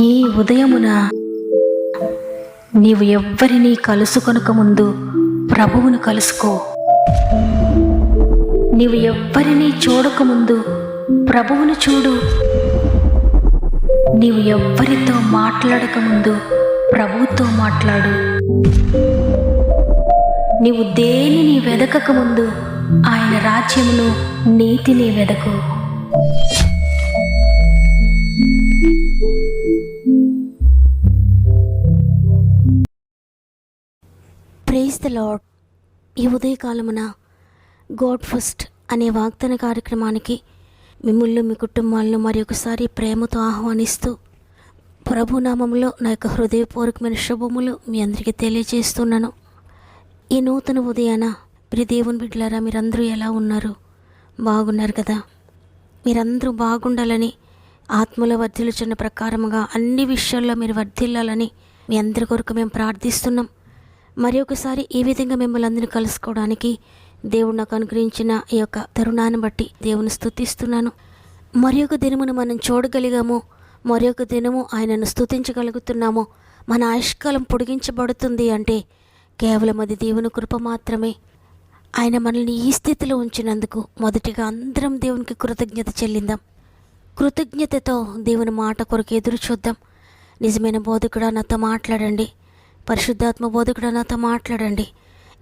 ఈ ఉదయమున నీవు ఎవ్వరినీ కలుసుకొనక ముందు ప్రభువును కలుసుకో. నీవు ఎవ్వరినీ చూడకముందు ప్రభువును చూడు. నీవు ఎవ్వరితో మాట్లాడకముందు ప్రభువుతో మాట్లాడు. నీవు దేనిని వెదకకముందు ఆయన రాజ్యమును నీతిని వెదకు. Praise the lord. ఈ ఉదయకాలమున గాడ్ ఫస్ట్ అనే వాగ్దాన కార్యక్రమానికి మిమ్మల్ని మీ కుటుంబాలను మరి ఒకసారి ప్రేమతో ఆహ్వానిస్తూ ప్రభునామంలో నా యొక్క హృదయపూర్వకమైన శుభములు మీ అందరికీ తెలియజేస్తున్నాను. ఈ నూతన ఉదయాన ప్రియ దేవుని బిడ్డలారా, మీరందరూ ఎలా ఉన్నారు? బాగున్నారు కదా? మీరందరూ బాగుండాలని, ఆత్మలో వర్ధిల్లుచున్న ప్రకారముగా అన్ని విషయాల్లో మీరు వర్ధిల్లాలని మీ అందరి కొరకు మేము ప్రార్థిస్తున్నాం. మరి ఒకసారి ఈ విధంగా మిమ్మల్ని అందరినీ కలుసుకోవడానికి దేవుడు నాకు అనుగ్రహించిన ఈ యొక్క తరుణాన్ని బట్టి దేవుని స్తుతిస్తున్నాను. మరి ఒక దినమును మనం చూడగలిగాము, మరి ఒక దినము ఆయనను స్తుతించగలుగుతున్నాము, మన ఆయుష్కాలం పొడిగించబడుతుంది అంటే కేవలం అది దేవుని కృప మాత్రమే. ఆయన మనల్ని ఈ స్థితిలో ఉంచినందుకు మొదటిగా అందరం దేవునికి కృతజ్ఞత చెల్లిందాం. కృతజ్ఞతతో దేవుని మాట కొరకు ఎదురు చూద్దాం. నిజమైన బోధకుడా నాతో మాట్లాడండి, పరిశుద్ధాత్మ బోధకుడా నాతో మాట్లాడండి.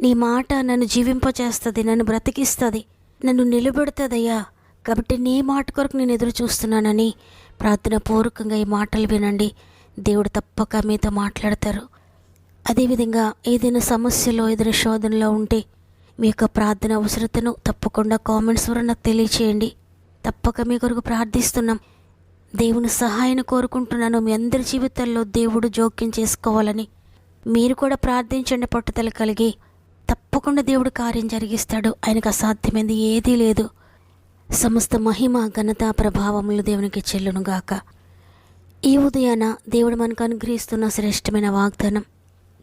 నీ మాట నన్ను జీవింపచేస్తుంది, నన్ను బ్రతికిస్తుంది, నన్ను నిలబెడుతుందయ్యా. కాబట్టి నీ మాట కొరకు నేను ఎదురు చూస్తున్నానని ప్రార్థన పూర్వకంగా ఈ మాటలు వినండి. దేవుడు తప్పక మీతో మాట్లాడతారు. అదేవిధంగా ఏదైనా సమస్యలో, ఏదైనా శోధనలో ఉంటే మీ యొక్క ప్రార్థన అవసరతను తప్పకుండా కామెంట్స్ ద్వారా నాకు తెలియచేయండి. తప్పక మీ కొరకు ప్రార్థిస్తున్నాం. దేవుని సహాయాన్ని కోరుకుంటున్నాను. మీ అందరి జీవితాల్లో దేవుడు జోక్యం చేసుకోవాలని మీరు కూడా ప్రార్థించండి. పట్టుదల కలిగి తప్పకుండా దేవుడు కార్యం జరిగిస్తాడు. ఆయనకు అసాధ్యమైంది ఏదీ లేదు. సమస్త మహిమ, ఘనత, ప్రభావములు దేవునికి చెల్లునుగాక. ఈ ఉదయాన దేవుడు మనకు అనుగ్రహిస్తున్న శ్రేష్టమైన వాగ్దానం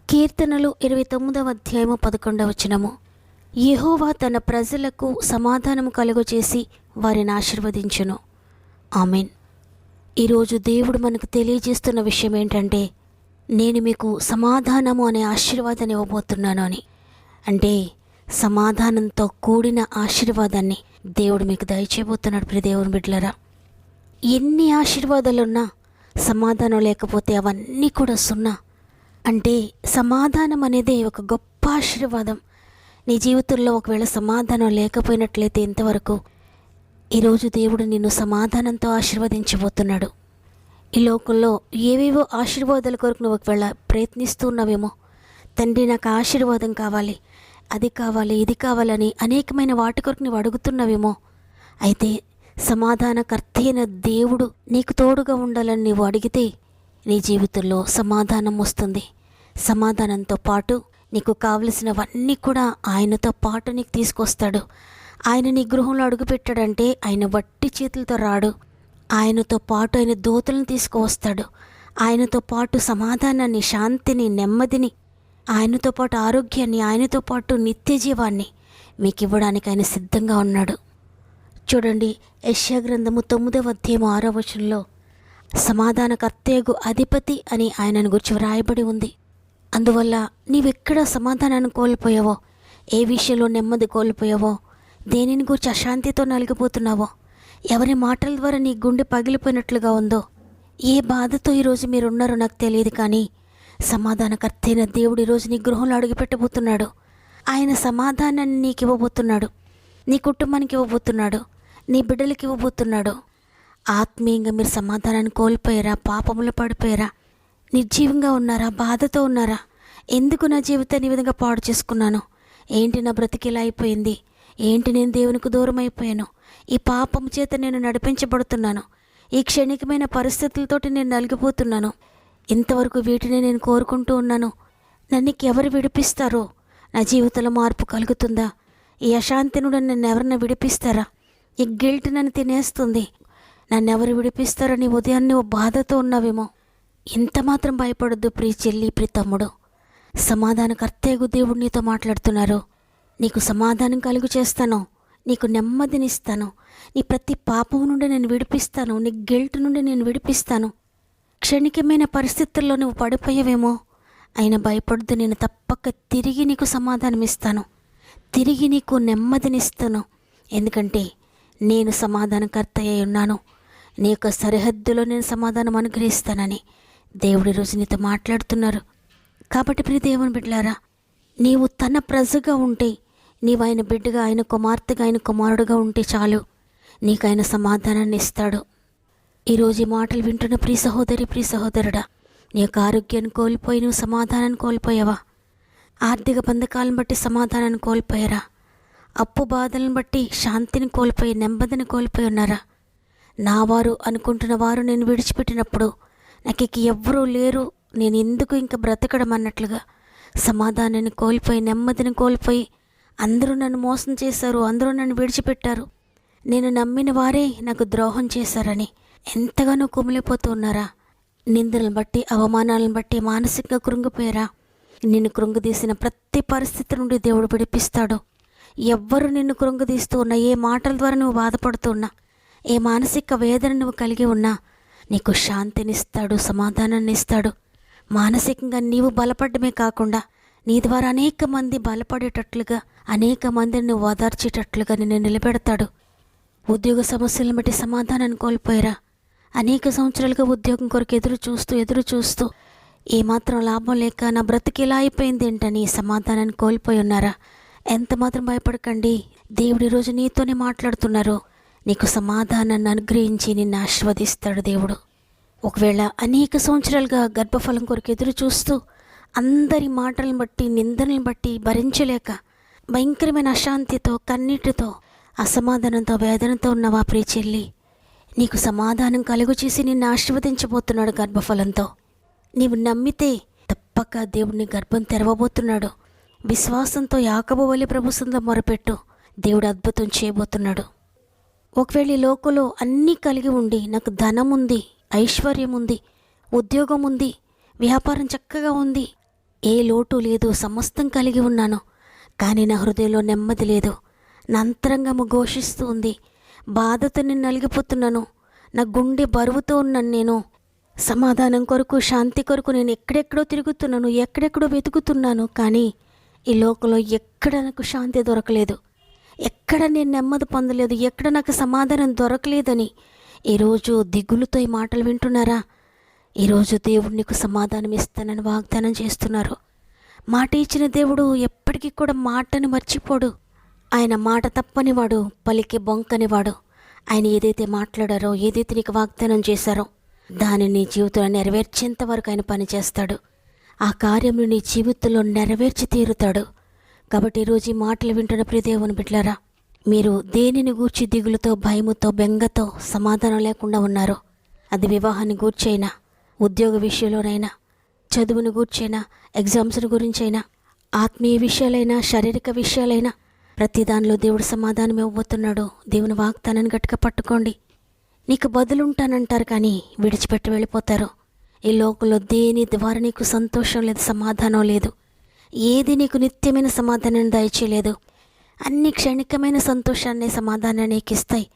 కీర్తనలు 29వ అధ్యాయము 11వ వచనము. యెహోవా తన ప్రజలకు సమాధానము కలుగజేసి వారిని ఆశీర్వదించును. ఆమెన్. ఈరోజు దేవుడు మనకు తెలియజేస్తున్న విషయం ఏంటంటే, నేను మీకు సమాధానము అనే ఆశీర్వాదాన్ని ఇవ్వబోతున్నాను అని. అంటే సమాధానంతో కూడిన ఆశీర్వాదాన్ని దేవుడు మీకు దయచేయబోతున్నాడు. ప్రియ దేవుని బిడ్డలారా, ఎన్ని ఆశీర్వాదాలున్నా సమాధానం లేకపోతే అవన్నీ కూడా సున్నా. అంటే సమాధానం అనేది ఒక గొప్ప ఆశీర్వాదం. నీ జీవితంలో ఒకవేళ సమాధానం లేకపోయినట్లయితే ఇంతవరకు ఈరోజు దేవుడు నిన్ను సమాధానంతో ఆశీర్వదించబోతున్నాడు. ఈ లోకంలో ఏవేవో ఆశీర్వాదాల కొరకు నువ్వు ఒకవేళ ప్రయత్నిస్తూ ఉన్నావేమో. తండ్రి, నాకు ఆశీర్వాదం కావాలి, అది కావాలి, ఇది కావాలని అనేకమైన వాటి కొరకు నువ్వు అడుగుతున్నావేమో. అయితే సమాధానకర్త అయిన దేవుడు నీకు తోడుగా ఉండాలని నీవు అడిగితే నీ జీవితంలో సమాధానం వస్తుంది. సమాధానంతో పాటు నీకు కావలసినవన్నీ కూడా ఆయనతో పాటు నీకు తీసుకొస్తాడు. ఆయన నీ గృహంలో అడుగుపెట్టాడంటే ఆయన వట్టి చేతులతో రాడు. ఆయనతో పాటు ఆయన దూతలను తీసుకువస్తాడు. ఆయనతో పాటు సమాధానాన్ని, శాంతిని, నెమ్మదిని, ఆయనతో పాటు ఆరోగ్యాన్ని, ఆయనతో పాటు నిత్య జీవాన్ని మీకు ఇవ్వడానికి ఆయన సిద్ధంగా ఉన్నాడు. చూడండి, యెషయా గ్రంథము 9వ అధ్యాయం 6వ వచనంలో సమాధానకర్తయగు అధిపతి అని ఆయనను గురించి వ్రాయబడి ఉంది. అందువల్ల నీవెక్కడ సమాధానాన్ని కోల్పోయావో, ఏ విషయంలో నెమ్మది కోల్పోయావో, దేనిని గురించి అశాంతితో నలిగిపోతున్నావో, ఎవరి మాటల ద్వారా నీ గుండె పగిలిపోయినట్లుగా ఉందో, ఏ బాధతో ఈరోజు మీరున్నారో నాకు తెలియదు, కానీ సమాధానకర్త అయిన దేవుడు ఈరోజు నీ గృహంలో అడుగుపెట్టబోతున్నాడు. ఆయన సమాధానాన్ని నీకు ఇవ్వబోతున్నాడు, నీ కుటుంబానికి ఇవ్వబోతున్నాడు, నీ బిడ్డలకి ఇవ్వబోతున్నాడు. ఆత్మీయంగా మీరు సమాధానాన్ని కోల్పోయారా? పాపములు పడిపోయారా? నిర్జీవంగా ఉన్నారా? బాధతో ఉన్నారా? ఎందుకు నా జీవితాన్ని ఈ విధంగా పాడు చేసుకున్నాను? ఏంటి నా బ్రతికిలా అయిపోయింది? ఏంటి నేను దేవునికి దూరం అయిపోయాను? ఈ పాపం చేత నేను నడిపించబడుతున్నాను. ఈ క్షణికమైన పరిస్థితులతోటి నేను నలిగిపోతున్నాను. ఇంతవరకు వీటిని నేను కోరుకుంటూ ఉన్నాను. నన్ను ఎవరు విడిపిస్తారో? నా జీవితంలో మార్పు కలుగుతుందా? ఈ అశాంతి నుండి నన్ను ఎవరన్నా విడిపిస్తారా? ఈ గిల్ట్ నన్ను తినేస్తుంది. నన్ను ఎవరు విడిపిస్తారని ఉదయాన్నే ఓ బాధతో ఉన్నావేమో. ఇంత మాత్రం భయపడొద్దు ప్రియ చెల్లి, ప్రియ తమ్ముడు. సమాధానకర్తయగు దేవుడు నీతో మాట్లాడుతున్నారు. నీకు సమాధానం కలుగు చేస్తాను, నీకు నెమ్మదినిస్తాను, నీ ప్రతి పాపం నుండి నేను విడిపిస్తాను, నీ గిల్ట్ నుండి నేను విడిపిస్తాను. క్షణికమైన పరిస్థితుల్లో నువ్వు పడిపోయావేమో, అయినా భయపడద్దు. నేను తప్పక తిరిగి నీకు సమాధానం ఇస్తాను, తిరిగి నీకు నెమ్మదినిస్తాను. ఎందుకంటే నేను సమాధానకర్త అయి ఉన్నాను. నీ యొక్క సరిహద్దులో నేను సమాధానం అనుగ్రహిస్తానని దేవుడి రోజు నీతో మాట్లాడుతున్నారు. కాబట్టి ప్రియ దేవుని బిడ్డలారా, నీవు తన ప్రజగా ఉంటే, నీవు ఆయన బిడ్డగా, ఆయన కుమార్తెగా, ఆయన కుమారుడుగా ఉంటే చాలు, నీకు ఆయన సమాధానాన్ని ఇస్తాడు. ఈరోజు ఈ మాటలు వింటున్న ప్రియ సహోదరి, ప్రియ సహోదరుడా, నీ యొక్క ఆరోగ్యాన్ని కోల్పోయి నువ్వు సమాధానాన్ని కోల్పోయావా? ఆర్థిక బంధకాలను బట్టి సమాధానాన్ని కోల్పోయారా? అప్పు బాధలను బట్టి శాంతిని కోల్పోయి, నెమ్మదిని కోల్పోయి ఉన్నారా? నా వారు అనుకుంటున్న వారు నేను విడిచిపెట్టినప్పుడు నాకు ఇక ఎవ్వరూ లేరు, నేను ఎందుకు ఇంకా బ్రతకడం అన్నట్లుగా సమాధానాన్ని కోల్పోయి, నెమ్మదిని కోల్పోయి, అందరూ నన్ను మోసం చేశారు, అందరూ నన్ను విడిచిపెట్టారు, నేను నమ్మిన వారే నాకు ద్రోహం చేశారని ఎంతగానో కుమిలిపోతూ ఉన్నారా? నిందలను బట్టి, అవమానాలను బట్టి మానసికంగా కృంగిపోయారా? నిన్ను కృంగదీసిన ప్రతి పరిస్థితి నుండి దేవుడు విడిపిస్తాడు. ఎవ్వరు నిన్ను కృంగదీస్తూ ఉన్నా, ఏ మాటల ద్వారా నువ్వు బాధపడుతూ ఉన్నా, ఏ మానసిక వేదన నువ్వు కలిగి ఉన్నా, నీకు శాంతినిస్తాడు, సమాధానాన్ని ఇస్తాడు. మానసికంగా నీవు బలపడమే కాకుండా నీ ద్వారా అనేక మంది బలపడేటట్లుగా, అనేక మందిని నువ్వు ఓదార్చేటట్లుగా నిన్ను నిలబెడతాడు. ఉద్యోగ సమస్యలను బట్టి సమాధానాన్ని కోల్పోయారా? అనేక సంవత్సరాలుగా ఉద్యోగం కొరకు ఎదురు చూస్తూ ఏమాత్రం లాభం లేక నా బ్రతికి ఇలా అయిపోయింది ఏంటని సమాధానాన్ని కోల్పోయి ఉన్నారా? ఎంత మాత్రం భయపడకండి, దేవుడి రోజు నీతోనే మాట్లాడుతున్నారు. నీకు సమాధానాన్ని అనుగ్రహించి నిన్ను ఆశీర్వదిస్తాడు దేవుడు. ఒకవేళ అనేక సంవత్సరాలుగా గర్భఫలం కొరకు ఎదురు చూస్తూ అందరి మాటలను బట్టి, నిందలను బట్టి భరించలేక భయంకరమైన అశాంతితో, కన్నీటితో, అసమాధానంతో, వేదనతో ఉన్నవా ప్రియ చెల్లి? నీకు సమాధానం కలుగు చేసి నిన్ను ఆశీర్వదించబోతున్నాడు గర్భఫలంతో. నీవు నమ్మితే తప్పక దేవుడిని గర్భం తెరవబోతున్నాడు. విశ్వాసంతో యాకోబు వలె ప్రభు సన్నిధిలో మొరపెట్టు, దేవుడు అద్భుతం చేయబోతున్నాడు. ఒకవేళ ఈ లోకంలో అన్నీ కలిగి ఉండి, నాకు ధనం ఉంది, ఐశ్వర్యం ఉంది, ఉద్యోగం ఉంది, వ్యాపారం చక్కగా ఉంది, ఏ లోటు లేదు, సమస్తం కలిగి ఉన్నాను, కానీ నా హృదయంలో నెమ్మది లేదు, నా అంతరంగము ఘోషిస్తూ ఉంది, బాధతో నేను నలిగిపోతున్నాను, నా గుండె బరువుతో ఉన్నాను, నేను సమాధానం కొరకు, శాంతి కొరకు నేను ఎక్కడెక్కడో తిరుగుతున్నాను, ఎక్కడెక్కడో వెతుకుతున్నాను, కానీ ఈ లోకంలో ఎక్కడ నాకు శాంతి దొరకలేదు, ఎక్కడ నేను నెమ్మది పొందలేదు, ఎక్కడ నాకు సమాధానం దొరకలేదని ఈరోజు దిగులుతో ఈ మాటలు వింటున్నారా? ఈరోజు దేవుడు నీకు సమాధానం ఇస్తానని వాగ్దానం చేస్తున్నారు. మాట ఇచ్చిన దేవుడు ఎప్పటికీ కూడా మాటని మర్చిపోడు. ఆయన మాట తప్పనివాడు, పలికి బొంకనివాడు. ఆయన ఏదైతే మాట్లాడారో, ఏదైతే నీకు వాగ్దానం చేశారో దానిని నీ జీవితంలో నెరవేర్చేంత వరకు ఆయన పనిచేస్తాడు. ఆ కార్యమును నీ జీవితంలో నెరవేర్చి తీరుతాడు. కాబట్టి ఈరోజు ఈ మాటలు వింటున్న ప్రియ దేవుని బిడ్డలారా, మీరు దేనిని గూర్చి దిగులుతో, భయముతో, బెంగతో సమాధానం లేకుండా ఉన్నారో, అది వివాహాన్ని గూర్చైనా, ఉద్యోగ విషయంలోనైనా, చదువుని గూర్చైనా, ఎగ్జామ్స్ని గురించైనా, ఆత్మీయ విషయాలైనా, శారీరక విషయాలైనా, ప్రతి దానిలో దేవుడు సమాధానం ఇవ్వబోతున్నాడు. దేవుని వాగ్దానాన్ని గట్టిగా పట్టుకోండి. నీకు బదులుంటానంటారు కానీ విడిచిపెట్టి వెళ్ళిపోతారు. ఈ లోకంలో దేని ద్వారా నీకు సంతోషం లేదు, సమాధానం లేదు, ఏది నీకు నిత్యమైన సమాధానాన్ని దయచేయలేదు. అన్ని క్షణికమైన సంతోషాన్ని, సమాధానాన్ని నీకు ఇస్తాయి.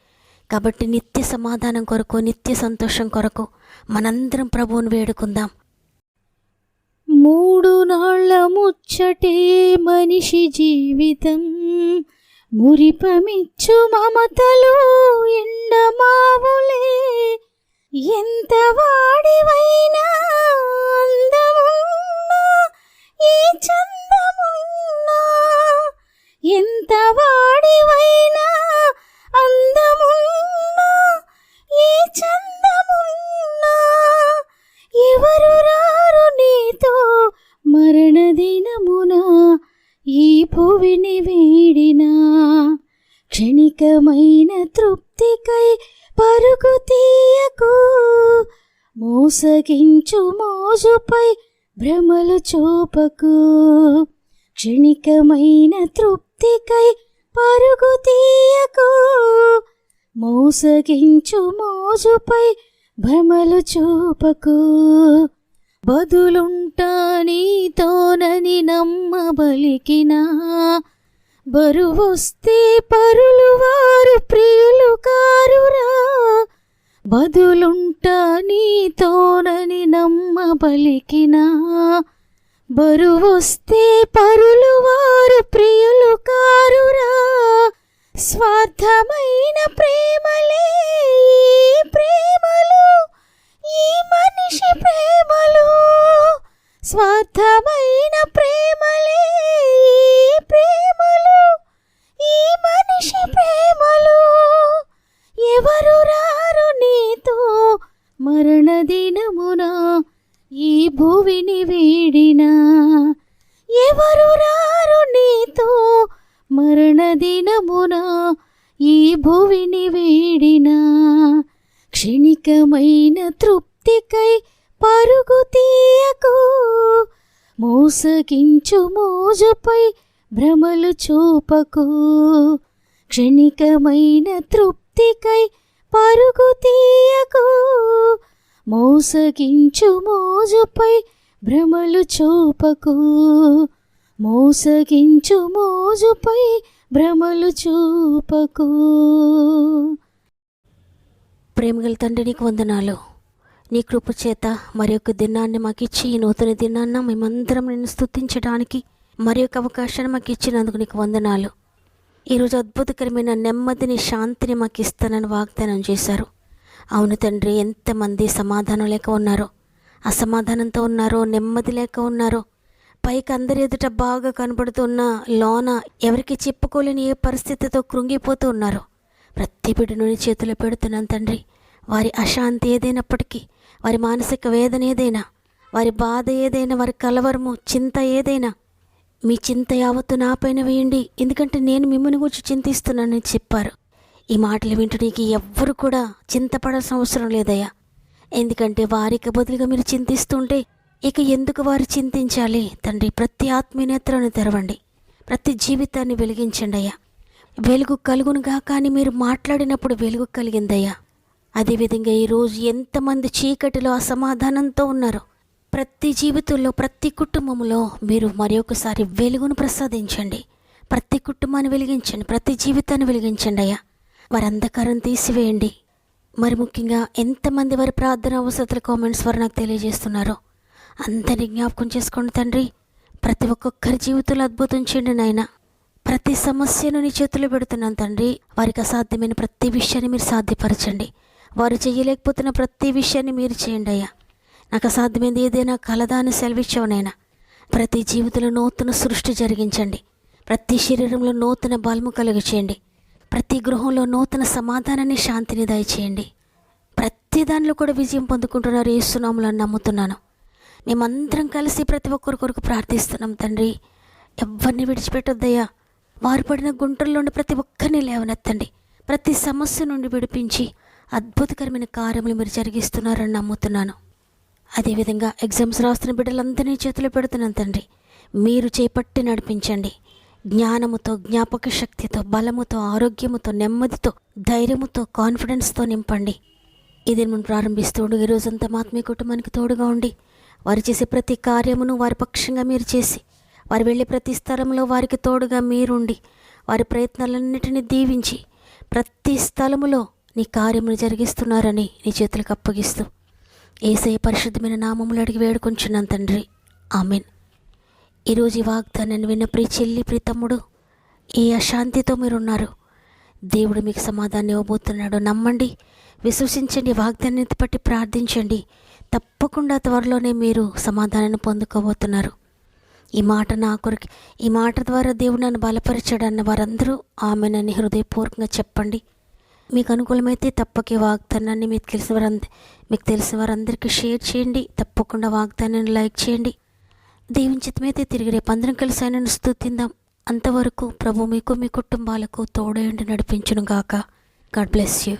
కాబట్టి నిత్య సమాధానం కొరకు, నిత్య సంతోషం కొరకు మనందరం ప్రభువుని వేడుకుందాం. 3 నాళ్ళ ముచ్చటే మనిషి జీవితం, మురిపమిచ్చు మమతలు ఎండమావులే, ఎంత వాడివైనా అందమున్నా, ఏ చందమున్నా, ఎంత వాడివైనా అందమున్నా, ఏ చందమున్నా, ఎవరు రారు నీతో మరణ దినమున ఈ భువిని వీడినా. క్షణికమైన తృప్తికై పరుగు తీయకు, మోసగించు మోజుపై భ్రమలు చూపకు. క్షణికమైన తృప్తికై పరుగు తీయకు, మోసగించు మోజుపై భ్రమలు చూపకు. బదులుంటా నీతోనని నమ్మబలికినా, బరువొస్తే పరులు వారు ప్రియులు కారురా. బదులుంటా నీతోనని బలికిన బరువొస్తే పరులు వారు ప్రియులు కారురా. స్వార్థమైన ప్రేమలే ఈ ప్రేమలు, ఈ మనిషి ప్రేమలు. స్వార్థమైన ప్రేమలే ఈ ప్రేమలు, ఈ మనిషి ప్రేమలు. ఎవరు రారు నీతో మరణ దినమున ఈ భూమిని వీడినా. ఎవరు రారు నీతో మరణ దినమున ఈ భూమిని వీడినా. క్షణికమైన తృప్తికై పరుగు తీయకు, మోసగించు మోజుపై భ్రమలు చూపకు. క్షణికమైన తృప్తికై పరుగు తీయకు, మోసగించు మోజుపై భ్రమలు చూపకు. మోసగించు మోజుపై భ్రమలు చూపకు. ప్రేమగల తండ్రి, నీకు వందనాలు. నీ కృప చేత మరి ఒక దినాన్ని మాకు ఇచ్చి ఈ నూతన దినాన్న మేమందరం నిన్ను స్తుతించడానికి మరి ఒక అవకాశాన్ని మాకు ఇచ్చినందుకు నీకు వందనాలు. ఈరోజు అద్భుతకరమైన నెమ్మదిని, శాంతిని మాకు ఇస్తానని వాగ్దానం చేశారు. అవును తండ్రి, ఎంతమంది సమాధానం లేక ఉన్నారో, అసమాధానంతో ఉన్నారో, నెమ్మది లేక ఉన్నారో, పైకి అందరి ఎదుట బాగా కనబడుతున్న లోన ఎవరికి చెప్పుకోలేని ఏ పరిస్థితితో కృంగిపోతూ ఉన్నారో ప్రతి బిడ్డను నీ చేతిలో పెడుతున్నాను తండ్రి. వారి అశాంతి ఏదైనప్పటికీ, వారి మానసిక వేదన ఏదైనా, వారి బాధ ఏదైనా, వారి కలవరము, చింత ఏదైనా, మీ చింత యావత్తు నాపైన వేయండి, ఎందుకంటే నేను మిమ్మల్ని గురించి చింతిస్తున్నానని చెప్పారు. ఈ మాటలు వింటడానికి ఎవ్వరు కూడా చింతపడాల్సిన అవసరం లేదయ్యా. ఎందుకంటే వారికి బదులుగా మీరు చింతిస్తుంటే ఇక ఎందుకు వారు చింతించాలి తండ్రి. ప్రతి ఆత్మీయనేత్రాన్ని తెరవండి, ప్రతి జీవితాన్ని వెలిగించండి అయ్యా. వెలుగు కలుగునుగా కానీ మీరు మాట్లాడినప్పుడు వెలుగు కలిగిందయ్యా. అదేవిధంగా ఈరోజు ఎంతమంది చీకటిలో అసమాధానంతో ఉన్నారో ప్రతి జీవితంలో, ప్రతి కుటుంబంలో మీరు మరి ఒకసారి వెలుగును ప్రసాదించండి. ప్రతి కుటుంబాన్ని వెలిగించండి, ప్రతి జీవితాన్ని వెలిగించండి అయ్యా. వారి అంధకారం తీసివేయండి. మరి ముఖ్యంగా ఎంతమంది వారి ప్రార్థన అవసరతల కామెంట్స్ వారు నాకు తెలియజేస్తున్నారో అందరినీ జ్ఞాపకం చేసుకోండి తండ్రి. ప్రతి ఒక్కొక్కరి జీవితంలో అద్భుతం చేయండి నాయన. ప్రతి సమస్యను నీ చేతుల్లో పెడుతున్నాను తండ్రి. వారికి అసాధ్యమైన ప్రతి విషయాన్ని మీరు సాధ్యపరచండి. వారు చేయలేకపోతున్న ప్రతి విషయాన్ని మీరు చేయండి అయ్యా. నాకు అసాధ్యమైంది ఏదైనా కలదా అని సెలవిచ్చావునైనా. ప్రతి జీవితంలో నూతన సృష్టి జరిగించండి. ప్రతి శరీరంలో నూతన బలము కలుగు చేయండి. ప్రతి గృహంలో నూతన సమాధానాన్ని, శాంతిని దయచేయండి. ప్రతి దానిలో కూడా విజయం పొందుకుంటున్నారు యేసునామములో నమ్ముతున్నాను. మేమందరం కలిసి ప్రతి ఒక్కరి కొరకు ప్రార్థిస్తున్నాం తండ్రి. ఎవరిని విడిచిపెట్టొద్దయ్యా. వారు పడిన గుంటల్లోని ప్రతి ఒక్కరిని లేవనెత్తండి. ప్రతి సమస్య నుండి విడిపించి అద్భుతకరమైన కార్యములు మీరు జరిగిస్తున్నారని నమ్ముతున్నాను. అదేవిధంగా ఎగ్జామ్స్ రాస్తున్న బిడ్డలందరినీ చేతిలో పెడుతున్నాను తండ్రి. మీరు చేపట్టి నడిపించండి. జ్ఞానముతో, జ్ఞాపక శక్తితో, బలముతో, ఆరోగ్యముతో, నెమ్మదితో, ధైర్యముతో, కాన్ఫిడెన్స్తో నింపండి. ఇది మనం ప్రారంభిస్తూ ఈ రోజంతా ఆత్మీయ కుటుంబానికి తోడుగా ఉండి వారు చేసే ప్రతి కార్యమును వారి పక్షంగా మీరు చేసి, వారు వెళ్ళే ప్రతి స్థలంలో వారికి తోడుగా మీరుండి, వారి ప్రయత్నాలన్నిటినీ దీవించి ప్రతి స్థలములో నీ కార్యమును జరిగిస్తున్నారని నీ చేతులకు అప్పగిస్తూ యేసయ్య పరిశుద్ధమైన నామములు అడిగి వేడుకొంచున్నాను తండ్రి. ఆమెన్. ఈరోజు ఈ వాగ్దానాన్ని విన్న ప్రియ చెల్లి, ప్రియ తమ్ముడు, ఏ అశాంతితో మీరున్నారు, దేవుడు మీకు సమాధానం ఇవ్వబోతున్నాడు. నమ్మండి, విశ్వసించండి, వాగ్దానాన్ని బట్టి ప్రార్థించండి. తప్పకుండా త్వరలోనే మీరు సమాధానాన్ని పొందుకోబోతున్నారు. ఈ మాట ద్వారా దేవుడు నన్ను బలపరిచాడన్న వారందరూ ఆమెనని హృదయపూర్వకంగా చెప్పండి. మీకు అనుకూలమైతే తప్పక వాగ్దానాన్ని మీకు తెలిసిన వారందరికీ షేర్ చేయండి. తప్పకుండా వాగ్దానాన్ని లైక్ చేయండి. దేవుని చిత్తమైతే తిరిగి రేపు అందరం కలిసి ఆయనను స్తుతిందాం. అంతవరకు ప్రభు మీకు, మీ కుటుంబాలకు తోడేండి నడిపించును గాక. God bless you.